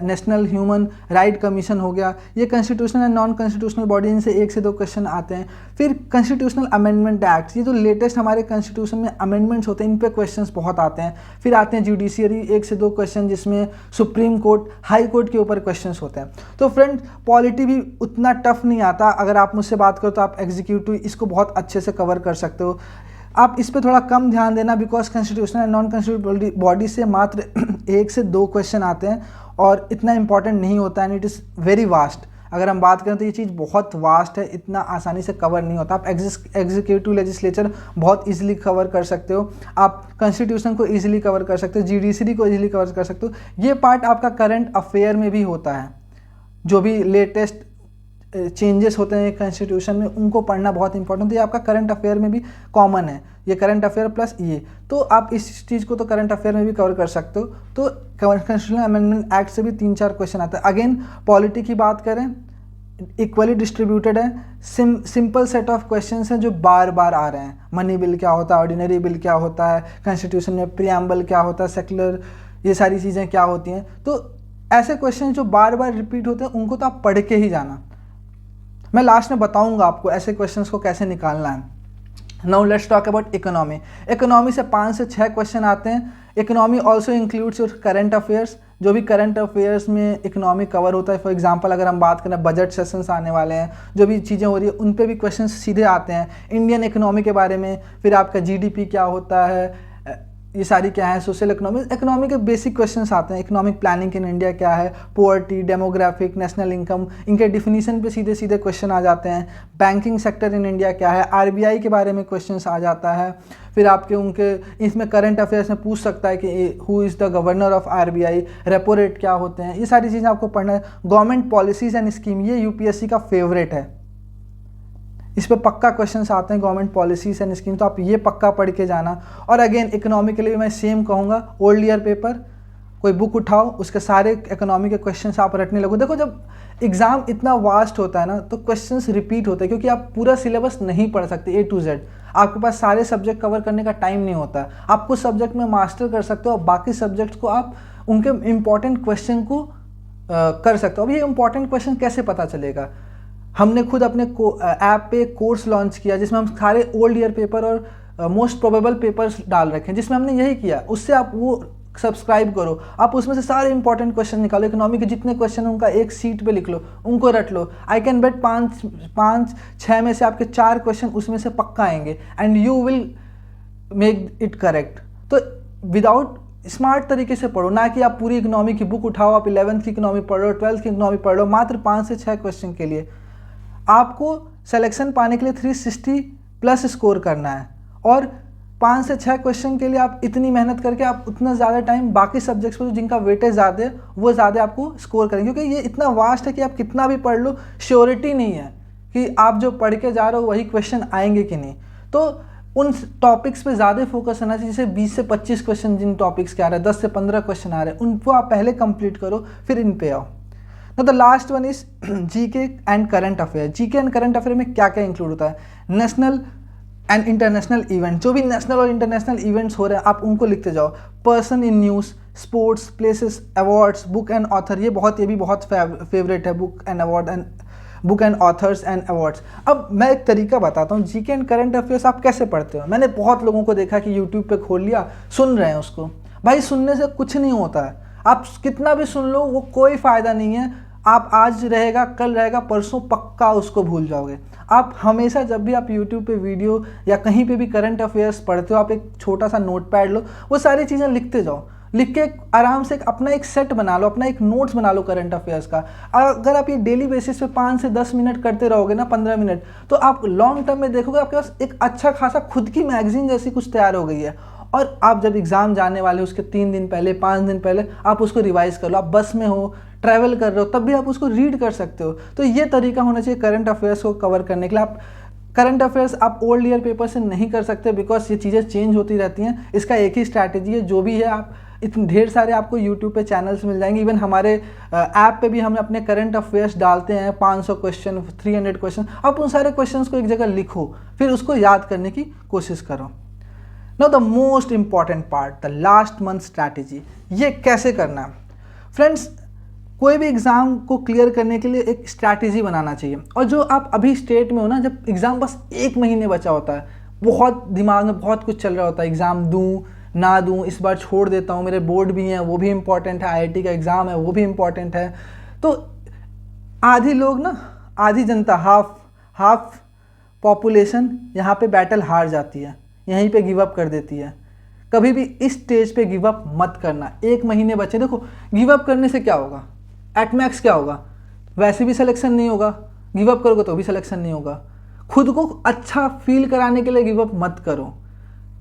नेशनल ह्यूमन राइट कमीशन हो गया, ये constitutional and non constitutional body, इनसे 1 से 2 क्वेश्चन आते हैं। फिर कॉन्स्टिट्यूशनल अमेंडमेंट एक्ट, ये जो लेटेस्ट हमारे कॉन्स्टिट्यूशन में अमेंडमेंट्स होते हैं, इन पे क्वेश्चंस बहुत आते हैं। फिर आते हैं जुडिशियरी, 1 से 2 क्वेश्चन, जिसमें सुप्रीम कोर्ट, हाई कोर्ट के ऊपर क्वेश्चंस होते हैं। तो फ्रेंड, पॉलिटी भी उतना टफ नहीं आता। अगर आप मुझसे बात करो तो आप एग्जीक्यूटिव इसको बहुत अच्छे से कवर कर सकते हो। आप इस पे थोड़ा कम ध्यान देना, because constitutional and non constitutional body से मात्र 1 से 2 क्वेश्चन आते हैं और इतना इंपॉर्टेंट नहीं होता है, and it is very vast. अगर हम बात करें तो ये चीज़ बहुत वास्ट है, इतना आसानी से कवर नहीं होता। आप एग्जीक्यूटिव लेजिस्लेचर बहुत इजीली कवर कर सकते हो, आप कॉन्स्टिट्यूशन को इजीली कवर कर सकते हो, जुडिशरी को इजीली कवर कर सकते हो। ये पार्ट आपका करंट अफेयर में भी होता है, जो भी लेटेस्ट चेंजेस होते हैं कॉन्स्टिट्यूशन में, उनको पढ़ना बहुत इंपॉर्टेंट है। ये आपका करंट अफेयर में भी कॉमन है, ये करंट अफेयर प्लस ये, तो आप इस चीज़ को तो करंट अफेयर में भी कवर कर सकते हो। तो कॉन्स्टिट्यूशनल अमेंडमेंट एक्ट से भी 3-4 क्वेश्चन आता है। अगेन पॉलिटी की बात करें, इक्वली डिस्ट्रीब्यूटेड है, सिंपल सेट ऑफ क्वेश्चंस हैं जो बार बार आ रहे हैं। मनी बिल क्या होता है, ऑर्डिनरी बिल क्या होता है, कॉन्स्टिट्यूशन में प्रीएम्बल क्या होता है, सेक्युलर, ये सारी चीज़ें क्या होती हैं। तो ऐसे क्वेश्चन जो बार बार रिपीट होते हैं उनको तो आप पढ़ के ही जाना। मैं लास्ट में बताऊंगा आपको ऐसे क्वेश्चंस को कैसे निकालना है। Now let's talk about economy. Economy से 5 से 6 क्वेश्चन आते हैं। Economy also includes your current affairs, जो भी करंट अफेयर्स में इकोनॉमिक कवर होता है, फॉर एग्जांपल अगर हम बात करें बजट सेशंस आने वाले हैं, जो भी चीज़ें हो रही है उन पे भी क्वेश्चन सीधे आते हैं, इंडियन इकोनॉमी के बारे में, फिर आपका जीडीपी क्या होता है, ये सारी क्या है, सोशल इकोनॉमी के बेसिक क्वेश्चंस आते हैं, इकोनॉमिक प्लानिंग इन इंडिया क्या है, पोवर्टी, डेमोग्राफिक, नेशनल इनकम, इनके डिफिनीशन पे सीधे सीधे क्वेश्चन आ जाते हैं, बैंकिंग सेक्टर इन इंडिया क्या है, आरबीआई के बारे में क्वेश्चंस आ जाता है, फिर आपके उनके इसमें करंट अफेयर्स में पूछ सकता है कि who is the governor of RBI, repo rate क्या होते हैं, ये सारी चीज़ें आपको पढ़ना है। गवर्नमेंट पॉलिसीज़ एंड स्कीम, ये यूपीएससी का फेवरेट है, इस पर पक्का क्वेश्चंस आते हैं, गवर्नमेंट पॉलिसीज एंड स्कीम, तो आप ये पक्का पढ़ के जाना। और अगेन इकोनॉमी के लिए मैं सेम कहूँगा, ओल्ड ईयर पेपर कोई बुक उठाओ, उसके सारे इकोनॉमी के क्वेश्चंस आप रटने लगो। देखो जब एग्ज़ाम इतना वास्ट होता है ना तो क्वेश्चंस रिपीट होते हैं, क्योंकि आप पूरा सिलेबस नहीं पढ़ सकते A to Z, आपके पास सारे सब्जेक्ट कवर करने का टाइम नहीं होता। आप कुछ सब्जेक्ट में मास्टर कर सकते हो और बाकी सब्जेक्ट्स को आप उनके इम्पॉर्टेंट क्वेश्चन को कर सकते हो। अब ये इंपॉर्टेंट क्वेश्चन कैसे पता चलेगा? हमने खुद अपने ऐप पे कोर्स लॉन्च किया जिसमें हम सारे ओल्ड ईयर पेपर और मोस्ट प्रोबेबल पेपर्स डाल रखे हैं, जिसमें हमने यही किया। उससे आप वो सब्सक्राइब करो, आप उसमें से सारे इंपॉर्टेंट क्वेश्चन निकालो, इकोनॉमी के जितने क्वेश्चन उनका एक सीट पे लिख लो, उनको रट लो। आई कैन बेट 5-6 में से आपके 4 क्वेश्चन उसमें से पक्का आएंगे and you will make it correct. तो विदाउट स्मार्ट तरीके से पढ़ो, ना कि आप पूरी इकोनॉमी की बुक उठाओ, आप 11th की इकोनॉमी पढ़ लो, 12th की इकोनॉमी पढ़ लो, मात्र 5 से 6 क्वेश्चन के लिए। आपको सिलेक्शन पाने के लिए 360 प्लस स्कोर करना है और 5 से 6 क्वेश्चन के लिए आप इतनी मेहनत करके आप उतना ज़्यादा टाइम बाकी सब्जेक्ट्स पर जिनका वेटेज ज़्यादा है वो ज़्यादा आपको स्कोर करेंगे, क्योंकि ये इतना वास्ट है कि आप कितना भी पढ़ लो श्योरिटी नहीं है कि आप जो पढ़ के जा रहे हो वही क्वेश्चन आएंगे कि नहीं। तो उन टॉपिक्स पे ज़्यादा फोकस करना चाहिए, जैसे 20 से 25 क्वेश्चन जिन टॉपिक्स के आ रहे हैं, 10 से 15 क्वेश्चन आ रहे हैं, उनको आप पहले कंप्लीट करो, फिर इन पे आओ। Now the last one is GK and current affair। GK and current affair में क्या क्या इंक्लूड होता है? नेशनल एंड इंटरनेशनल इवेंट, जो भी नेशनल और इंटरनेशनल इवेंट्स हो रहे हैं आप उनको लिखते जाओ। Person in news, sports, places, awards, book and author, ये भी बहुत फेवरेट है, book and authors and awards. अब मैं एक तरीका बताता हूँ, जीके एंड करंट अफेयर्स आप कैसे पढ़ते हो। मैंने बहुत लोगों को देखा कि यूट्यूब पे खोल लिया, सुन रहे हैं उसको। भाई सुनने से कुछ नहीं होता है, आप कितना भी सुन लो वो कोई फ़ायदा नहीं है। आप आज रहेगा, कल रहेगा, परसों पक्का उसको भूल जाओगे। आप हमेशा जब भी आप YouTube पे वीडियो या कहीं पे भी करंट अफेयर्स पढ़ते हो, आप एक छोटा सा नोटपैड लो, वो सारी चीज़ें लिखते जाओ। लिख के आराम से अपना एक सेट बना लो, अपना एक नोट्स बना लो करंट अफेयर्स का। अगर आप ये डेली बेसिस पे 5 से 10 मिनट करते रहोगे ना, 15 मिनट, तो आप लॉन्ग टर्म में देखोगे आपके पास एक अच्छा खासा खुद की मैगजीन जैसी कुछ तैयार हो गई है। और आप जब एग्ज़ाम जाने वाले उसके 3 दिन पहले, 5 दिन पहले आप उसको रिवाइज़ कर लो। आप बस में हो, ट्रैवल कर रहे हो, तब भी आप उसको रीड कर सकते हो। तो ये तरीका होना चाहिए करंट अफेयर्स को कवर करने के लिए। आप करंट अफेयर्स आप ओल्ड ईयर पेपर से नहीं कर सकते, बिकॉज ये चीज़ें चेंज होती रहती हैं। इसका एक ही स्ट्रैटेजी है, जो भी है आप इतने ढेर सारे आपको यूट्यूब पे चैनल्स मिल जाएंगे। इवन हमारे ऐप पे भी हम अपने करंट अफेयर्स डालते हैं, 500 क्वेश्चन, 300 क्वेश्चन। आप उन सारे क्वेश्चंस को एक जगह लिखो, फिर उसको याद करने की कोशिश करो। Now the most important part, the last month strategy. ये कैसे करना है फ्रेंड्स? कोई भी एग्ज़ाम को क्लियर करने के लिए एक स्ट्रैटेजी बनाना चाहिए। और जो आप अभी स्टेट में हो ना, जब एग्ज़ाम बस 1 महीने बचा होता है, बहुत दिमाग में बहुत कुछ चल रहा होता है, एग्ज़ाम दूँ ना दूँ, इस बार छोड़ देता हूँ, मेरे बोर्ड भी हैं वो भी इम्पॉर्टेंट है, IIT का एग्ज़ाम है वो भी इम्पॉर्टेंट है। तो आधी लोग ना, आधी जनता, हाफ पॉपुलेशन यहाँ पे बैटल हार जाती है, यहीं पे गिव अप कर देती है। कभी भी इस स्टेज पे गिव अप मत करना। 1 महीने बचे, देखो गिव अप करने से क्या होगा, एट मैक्स क्या होगा, वैसे भी सिलेक्शन नहीं होगा, गिव अप करोगे तो भी सिलेक्शन नहीं होगा। खुद को अच्छा फील कराने के लिए गिव अप मत करो।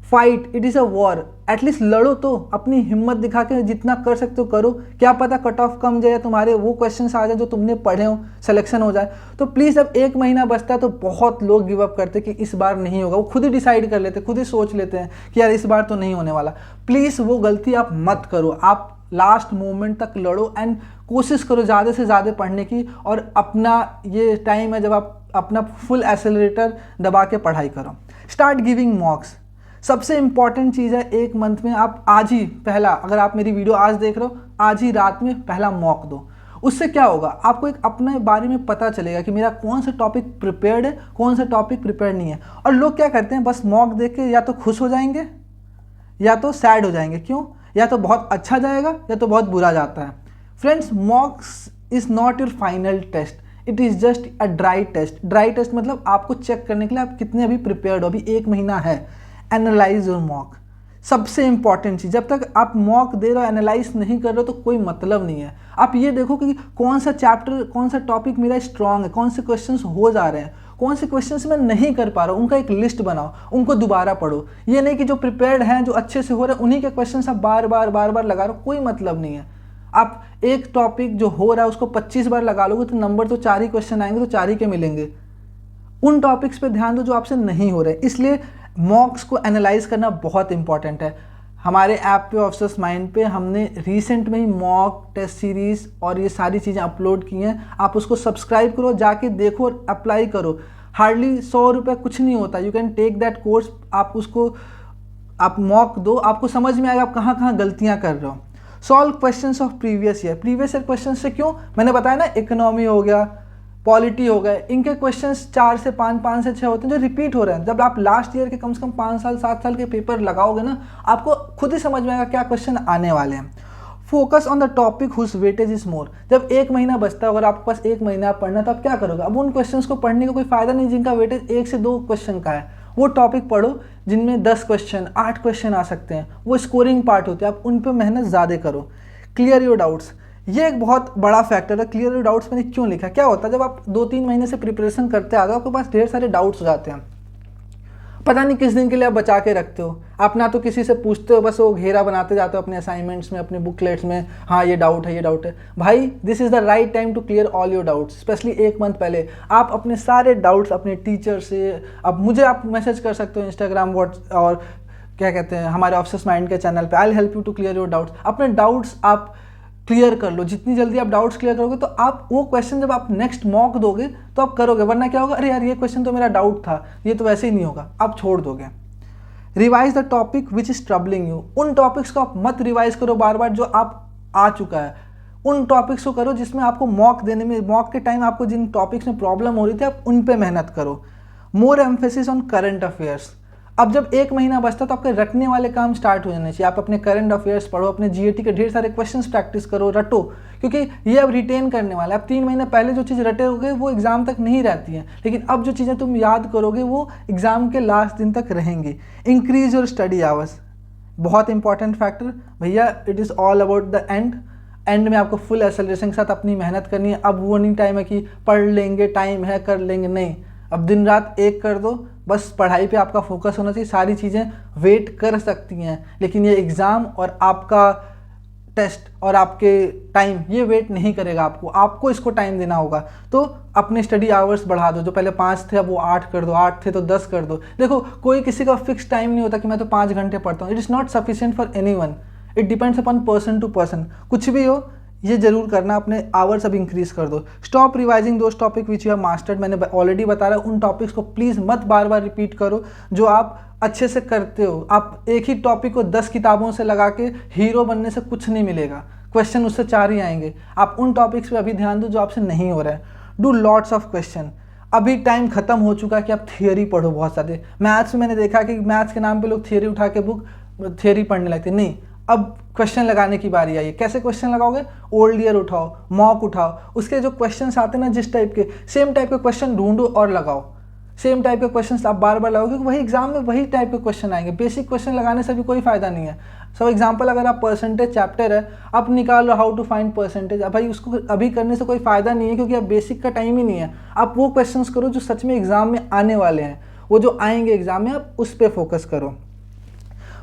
Fight, it is a war, at least लड़ो तो, अपनी हिम्मत दिखा के जितना कर सकते हो करो। क्या पता कट ऑफ कम जाए, तुम्हारे वो क्वेश्चंस आ जाए जो तुमने पढ़े हो, सिलेक्शन हो जाए। तो प्लीज़, अब 1 महीना बचता है तो बहुत लोग गिव अप करते कि इस बार नहीं होगा। वो खुद ही डिसाइड कर लेते, खुद ही सोच लेते हैं कि यार इस बार तो नहीं होने वाला। प्लीज़ वो गलती आप मत करो, आप लास्ट मोमेंट तक लड़ो एंड कोशिश करो ज़्यादा से ज़्यादा पढ़ने की। और अपना ये टाइम है जब आप अपना फुल एक्सेलरेटर दबा के पढ़ाई करो। स्टार्ट गिविंग मॉक्स, सबसे इंपॉर्टेंट चीज़ है। 1 मंथ में आप आज ही पहला, अगर आप मेरी वीडियो आज देख रहे हो, आज ही रात में पहला मॉक दो। उससे क्या होगा, आपको एक अपने बारे में पता चलेगा कि मेरा कौन सा टॉपिक प्रिपेयर्ड है, कौन सा टॉपिक प्रिपेयर्ड नहीं है। और लोग क्या करते हैं, बस मॉक देख के या तो खुश हो जाएंगे या तो सैड हो जाएंगे। क्यों? या तो बहुत अच्छा जाएगा या तो बहुत बुरा जाता है। Friends, mocks is not your final test, it is just a dry test. Dry test मतलब आपको चेक करने के लिए आप कितने अभी प्रिपेयर्ड हो, अभी 1 महीना है। एनालाइज योर मॉक, सबसे इंपॉर्टेंट चीज़, जब तक आप मॉक दे रहे हो, एनालाइज नहीं कर रहे हो तो कोई मतलब नहीं है। आप ये देखो कि कौन सा चैप्टर, कौन सा टॉपिक मेरा स्ट्रांग है, कौन से क्वेश्चंस हो जा रहे हैं, कौन से क्वेश्चंस मैं नहीं कर पा रहा हूँ, उनका एक लिस्ट बनाओ, उनको दोबारा पढ़ो। ये नहीं कि जो प्रिपेयर्ड हैं, जो अच्छे से हो रहे हैं, उन्हीं के क्वेश्चंस आप बार बार लगा रहे हो, कोई मतलब नहीं है। आप एक टॉपिक जो हो रहा है उसको 25 बार लगा लोगे तो नंबर तो 4 ही क्वेश्चन आएंगे, तो 4 ही के मिलेंगे। उन टॉपिक्स पे ध्यान दो जो आपसे नहीं हो रहे। इसलिए मॉक्स को एनालाइज करना बहुत इंपॉर्टेंट है। हमारे ऐप पे ऑफिसर्स माइंड पे हमने रिसेंट में ही मॉक टेस्ट सीरीज़ और ये सारी चीज़ें अपलोड की हैं, आप उसको सब्सक्राइब करो, जाके देखो और अप्लाई करो। हार्डली 100 रुपये कुछ नहीं होता, you can take that course. आप उसको आप मॉक दो, आपको समझ में आएगा आप कहाँ कहाँ गलतियाँ कर रहे हो। Solve questions of previous year question से क्यों, मैंने बताया ना, इकोनॉमी हो गया, पॉलिटी हो गए, इनके क्वेश्चंस 4 से 5 से 6 होते हैं जो रिपीट हो रहे हैं। जब आप लास्ट ईयर के कम से कम 5 साल 7 साल के पेपर लगाओगे ना, आपको खुद ही समझ में आएगा क्या क्वेश्चन आने वाले हैं। Focus on the topic whose weightage is more. जब 1 महीना बचता है, अगर आपके पास 1 महीना पढ़ना है तो आप क्या करोगे, अब उन क्वेश्चंस को पढ़ने का कोई फायदा नहीं जिनका वेटेज 1 से 2 क्वेश्चन का है। वो टॉपिक पढ़ो जिनमें 10 क्वेश्चन 8 क्वेश्चन आ सकते हैं, वो स्कोरिंग पार्ट होते हैं, आप उन पर मेहनत ज़्यादा करो। क्लियर योर डाउट्स, ये एक बहुत बड़ा फैक्टर है। क्लियर योर डाउट्स मैंने क्यों लिखा, क्या होता है जब आप 2-3 महीने से प्रिपरेशन करते आ गए, आपके पास ढेर सारे डाउट्स हो जाते हैं, पता नहीं किस दिन के लिए आप बचा के रखते हो। आप ना तो किसी से पूछते हो, बस वो घेरा बनाते जाते हो अपने असाइनमेंट्स में, अपने बुकलेट्स में, हाँ ये डाउट है, ये डाउट है। भाई this is the right time to clear all your doubts. Specially 1 month पहले आप अपने सारे डाउट्स अपने टीचर से, अब मुझे आप मैसेज कर सकते हो इंस्टाग्राम, व्हाट्स और क्या कहते हैं हमारे ऑफिसर्स माइंड के चैनल पे। I will help you to clear your doubts. अपने डाउट्स आप क्लियर कर लो, जितनी जल्दी आप डाउट्स क्लियर करोगे तो आप वो क्वेश्चन जब आप नेक्स्ट मॉक दोगे तो आप करोगे, वरना क्या होगा, अरे यार ये क्वेश्चन तो मेरा डाउट था, ये तो वैसे ही नहीं होगा, आप छोड़ दोगे। Revise the topic which is troubling you. उन टॉपिक्स को आप मत रिवाइज करो बार बार जो आप आ चुका है, उन टॉपिक्स को करो जिसमें आपको मॉक देने में, मॉक के टाइम आपको जिन टॉपिक्स में प्रॉब्लम हो रही थी, आप उन पे मेहनत करो। मोर एम्फेसिस ऑन करंट अफेयर्स। अब जब 1 महीना बचता तो आपके रटने वाले काम स्टार्ट हो जाने चाहिए। आप अपने करंट अफेयर्स पढ़ो, अपने जीएटी के ढेर सारे क्वेश्चंस प्रैक्टिस करो, रटो, क्योंकि ये अब रिटेन करने वाला है। अब 3 महीने पहले जो चीज़ रटे होगे वो एग्जाम तक नहीं रहती हैं, लेकिन अब जो चीज़ें तुम याद करोगे वो एग्जाम के लास्ट दिन तक रहेंगी। इंक्रीज योर स्टडी आवर्स, बहुत इंपॉर्टेंट फैक्टर भैया। It is all about the end में आपको फुल एक्सेलरेशन के साथ अपनी मेहनत करनी है। अब वो नहीं टाइम है कि पढ़ लेंगे, टाइम है कर लेंगे, नहीं। अब दिन रात एक कर दो, बस पढ़ाई पे आपका फोकस होना चाहिए। सारी चीज़ें वेट कर सकती हैं, लेकिन ये एग्ज़ाम और आपका टेस्ट और आपके टाइम ये वेट नहीं करेगा। आपको इसको टाइम देना होगा। तो अपने स्टडी आवर्स बढ़ा दो, जो पहले 5 थे अब वो 8 कर दो, 8 थे तो 10 कर दो। देखो कोई किसी का फिक्स टाइम नहीं होता कि मैं तो 5 घंटे पढ़ता हूँ। It is not sufficient for anyone, it depends upon person to person. कुछ भी हो ये जरूर करना, अपने आवर्स अब इंक्रीज कर दो। Stop revising those topic which you have mastered. मैंने ऑलरेडी बता रहा हूँ, उन टॉपिक्स को प्लीज़ मत बार बार रिपीट करो जो आप अच्छे से करते हो। आप एक ही टॉपिक को 10 किताबों से लगा के हीरो बनने से कुछ नहीं मिलेगा, क्वेश्चन उससे 4 ही आएंगे। आप उन टॉपिक्स पे अभी ध्यान दो जो आपसे नहीं हो रहा है। Do lots of question. अभी टाइम खत्म हो चुका है कि आप थियोरी पढ़ो बहुत सारे। मैथ्स में मैंने देखा कि मैथ्स के नाम पे लोग थियोरी उठा के बुक थियोरी पढ़ने लगते, नहीं, अब क्वेश्चन लगाने की बारी आई है। कैसे क्वेश्चन लगाओगे, ओल्ड ईयर उठाओ, मॉक उठाओ, उसके जो क्वेश्चंस आते हैं ना जिस टाइप के, सेम टाइप के क्वेश्चन ढूंढो और लगाओ। सेम टाइप के क्वेश्चन आप बार बार लगाओगे क्योंकि वही एग्जाम में वही टाइप के क्वेश्चन आएंगे। बेसिक क्वेश्चन लगाने से भी कोई फायदा नहीं है। सो एग्जाम्पल, अगर आप परसेंटेज चैप्टर है, आप निकाल लो हाउ टू फाइंड परसेंटेज। अब भाई उसको अभी करने से कोई फायदा नहीं है क्योंकि अब बेसिक का टाइम ही नहीं है। आप वो क्वेश्चंस करो जो सच में एग्जाम में आने वाले हैं, वो जो आएंगे एग्जाम में, आप उस पर फोकस करो।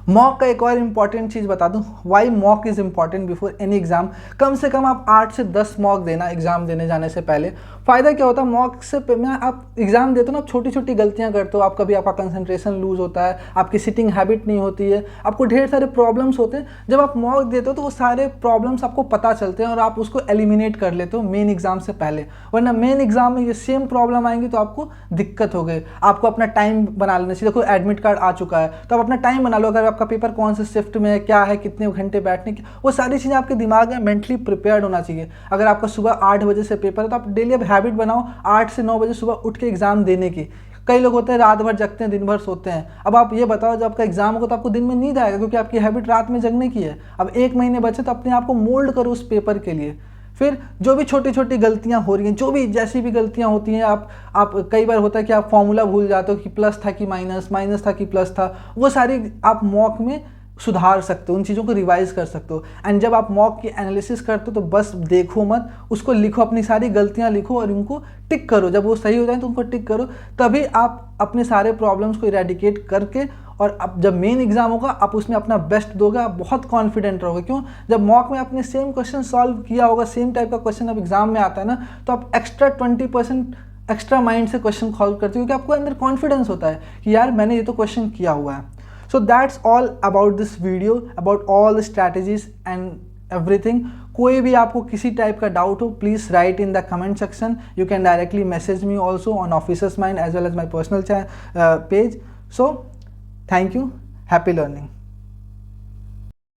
मॉक का एक और इंपॉर्टेंट चीज़ बता दूं, why mock is important before any exam. कम से कम आप 8 से 10 मॉक देना एग्जाम देने जाने से पहले। फ़ायदा क्या होता है, मॉक से मैं आप एग्जाम देते हो ना, आप छोटी छोटी गलतियां करते हो, आप कभी आपका कंसंट्रेशन लूज होता है, आपकी सिटिंग हैबिट नहीं होती है, आपको ढेर सारे प्रॉब्लम्स होते हैं। जब आप मॉक देते हो तो वो सारे प्रॉब्लम्स आपको पता चलते हैं और आप उसको एलिमिनेट कर लेते हो मेन एग्जाम से पहले। वरना मेन एग्जाम में ये सेम प्रॉब्लम आएंगी तो आपको दिक्कत हो गई। आपको अपना टाइम बना लेना चाहिए। देखो एडमिट कार्ड आ चुका है तो आप अपना टाइम बना लो, अगर आपका पेपर कौन से शिफ्ट में है, क्या है, कितने घंटे बैठने की, वो सारी चीज़ें आपके दिमाग में मेंटली प्रिपेयर्ड होना चाहिए। अगर आपका सुबह 8 बजे से पेपर है तो आप डेली अब हैबिट बनाओ 8 से 9 बजे सुबह उठ के एग्जाम देने की। कई लोग होते हैं रात भर जगते हैं, दिन भर सोते हैं। अब आप ये बताओ, जब आपका एग्जाम होगा तो आपको दिन में नींद आएगा, क्योंकि आपकी हैबिट रात में जगने की है। अब 1 महीने बचे तो अपने आप को मोल्ड करो उस पेपर के लिए। फिर जो भी छोटी छोटी गलतियां हो रही हैं, जो भी जैसी भी गलतियां होती हैं, आप कई बार होता है कि आप फॉर्मूला भूल जाते हो कि प्लस था कि माइनस, माइनस था कि प्लस था, वो सारी आप मॉक में सुधार सकते हो, उन चीज़ों को रिवाइज कर सकते हो। एंड जब आप मॉक की एनालिसिस करते हो तो बस देखो मत, उसको लिखो, अपनी सारी गलतियां लिखो और उनको टिक करो। जब वो सही हो जाए तो उनको टिक करो, तभी आप अपने सारे प्रॉब्लम्स को इरेडिकेट करके, और अब जब मेन एग्जाम होगा आप उसमें अपना बेस्ट दोगे, आप बहुत कॉन्फिडेंट रहोगे। क्यों? जब मॉक में आपने सेम क्वेश्चन सॉल्व किया होगा, सेम टाइप का क्वेश्चन अब एग्जाम में आता है ना, तो आप एक्स्ट्रा 20% एक्स्ट्रा माइंड से क्वेश्चन सॉल्व करते हो, क्योंकि आपको अंदर कॉन्फिडेंस होता है कि यार मैंने ये तो क्वेश्चन किया हुआ है। So that's all about this video, about all the strategies and everything. कोई भी आपको किसी टाइप का डाउट हो, please write in the comment section. You can directly message me also on officers mind as well as my personal page. So thank you. Happy learning.